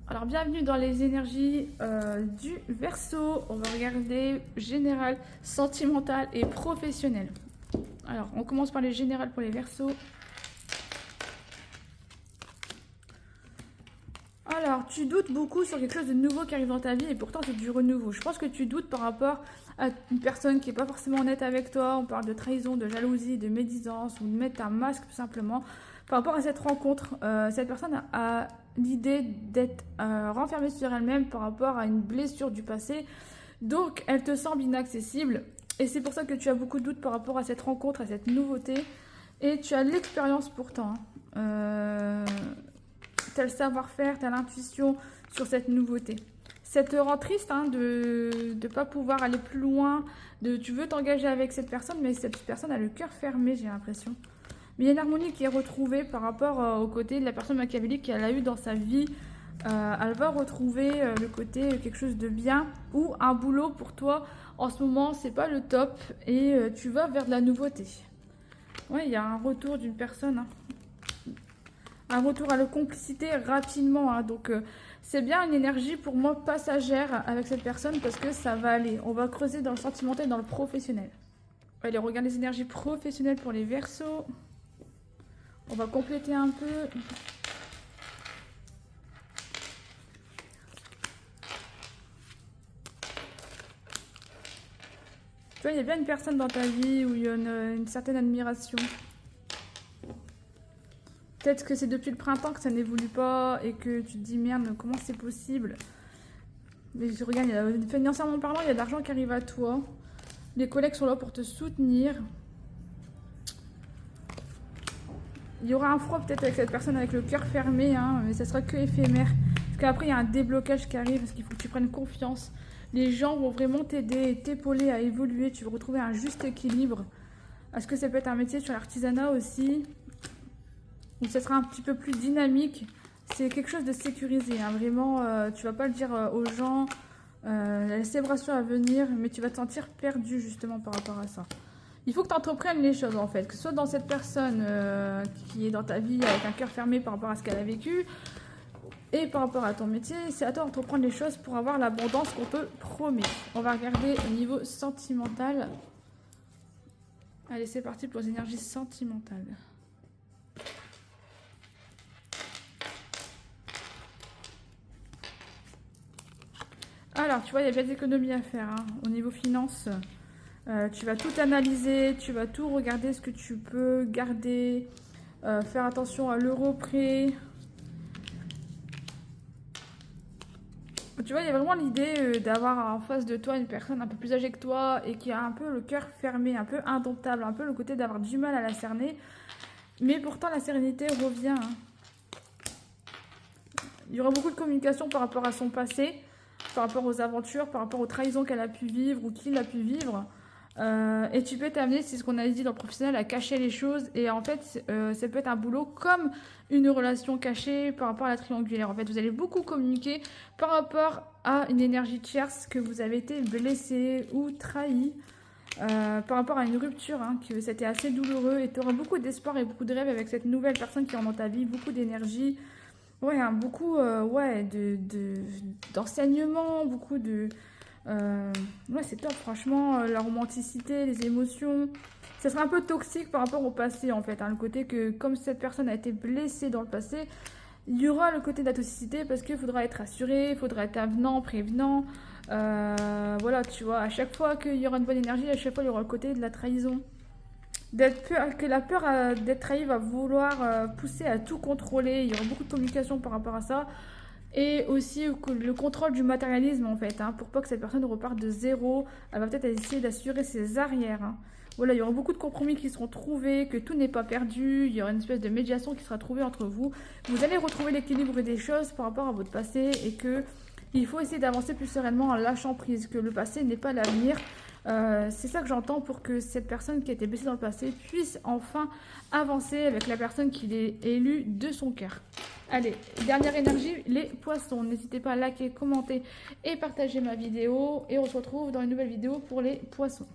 Alors, bienvenue dans les énergies du Verseau. On va regarder général, sentimental et professionnel. Alors, on commence par les générales pour les Verseaux. Alors, tu doutes beaucoup sur quelque chose de nouveau qui arrive dans ta vie et pourtant c'est du renouveau. Je pense que tu doutes par rapport à une personne qui n'est pas forcément honnête avec toi. On parle de trahison, de jalousie, de médisance ou de mettre un masque tout simplement. Par rapport à cette rencontre, cette personne a l'idée d'être renfermée sur elle-même par rapport à une blessure du passé. Donc, elle te semble inaccessible et c'est pour ça que tu as beaucoup de doutes par rapport à cette rencontre, à cette nouveauté. Et tu as l'expérience pourtant. Tu as le savoir-faire, tu as l'intuition sur cette nouveauté. Ça te rend triste de ne pas pouvoir aller plus loin, tu veux t'engager avec cette personne, mais cette personne a le cœur fermé, j'ai l'impression. Mais il y a une harmonie qui est retrouvée par rapport au côté de la personne machiavélique qu'elle a eu dans sa vie. Elle va retrouver le côté quelque chose de bien ou un boulot pour toi. En ce moment, c'est pas le top et tu vas vers de la nouveauté. Ouais, il y a un retour d'une personne. Un retour à la complicité rapidement. Donc, c'est bien une énergie pour moi passagère avec cette personne parce que ça va aller. On va creuser dans le sentimental, dans le professionnel. Allez, on regarde les énergies professionnelles pour les Verseaux. On va compléter un peu. Tu vois, il y a bien une personne dans ta vie où il y a une certaine admiration. Peut-être que c'est depuis le printemps que ça n'évolue pas et que tu te dis merde, comment c'est possible? Mais je regarde, financièrement parlant, il y a de l'argent qui arrive à toi. Les collègues sont là pour te soutenir. Il y aura un froid peut-être avec cette personne avec le cœur fermé, mais ça sera que éphémère. Parce qu'après, il y a un déblocage qui arrive parce qu'il faut que tu prennes confiance. Les gens vont vraiment t'aider et t'épauler à évoluer. Tu vas retrouver un juste équilibre. Est-ce que ça peut être un métier sur l'artisanat aussi? Ou ça sera un petit peu plus dynamique. C'est quelque chose de sécurisé. Vraiment, tu vas pas le dire aux gens. La célébration à venir, mais tu vas te sentir perdu justement par rapport à ça. Il faut que tu entreprennes les choses en fait, que ce soit dans cette personne qui est dans ta vie avec un cœur fermé par rapport à ce qu'elle a vécu et par rapport à ton métier, c'est à toi d'entreprendre les choses pour avoir l'abondance qu'on te promet. On va regarder au niveau sentimental. Allez, c'est parti pour les énergies sentimentales. Alors, tu vois, il y a bien des économies à faire au niveau finance. Tu vas tout analyser, tu vas tout regarder ce que tu peux garder, faire attention à l'euro près. Tu vois, il y a vraiment l'idée d'avoir en face de toi une personne un peu plus âgée que toi et qui a un peu le cœur fermé, un peu indomptable, un peu le côté d'avoir du mal à la cerner. Mais pourtant, la sérénité revient. Il y aura beaucoup de communication par rapport à son passé, par rapport aux aventures, par rapport aux trahisons qu'elle a pu vivre ou qu'il a pu vivre. Et tu peux t'amener, c'est ce qu'on a dit dans le professionnel, à cacher les choses. Et en fait, ça peut être un boulot comme une relation cachée par rapport à la triangulaire. En fait, vous allez beaucoup communiquer par rapport à une énergie tierce que vous avez été blessé ou trahi. Par rapport à une rupture, que c'était assez douloureux. Et tu auras beaucoup d'espoir et beaucoup de rêves avec cette nouvelle personne qui est dans ta vie, beaucoup d'énergie. Ouais, beaucoup d'enseignement, beaucoup de... ouais, c'est top, franchement, la romanticité, les émotions. Ça serait un peu toxique par rapport au passé, en fait. Le côté que, comme cette personne a été blessée dans le passé, il y aura le côté de la toxicité parce qu'il faudra être assuré, il faudra être avenant, prévenant. Voilà, tu vois, à chaque fois qu'il y aura une bonne énergie, à chaque fois, il y aura le côté de la trahison. Que la peur d'être trahi va vouloir pousser à tout contrôler. Il y aura beaucoup de communication par rapport à ça. Et aussi le contrôle du matérialisme en fait, pour pas que cette personne reparte de zéro. Elle va peut-être essayer d'assurer ses arrières. Voilà, il y aura beaucoup de compromis qui seront trouvés, que tout n'est pas perdu. Il y aura une espèce de médiation qui sera trouvée entre vous. Vous allez retrouver l'équilibre des choses par rapport à votre passé et que il faut essayer d'avancer plus sereinement en lâchant prise, que le passé n'est pas l'avenir. C'est ça que j'entends pour que cette personne qui a été blessée dans le passé puisse enfin avancer avec la personne qu'il est élue de son cœur. Allez, dernière énergie, les poissons. N'hésitez pas à liker, commenter et partager ma vidéo. Et on se retrouve dans une nouvelle vidéo pour les poissons.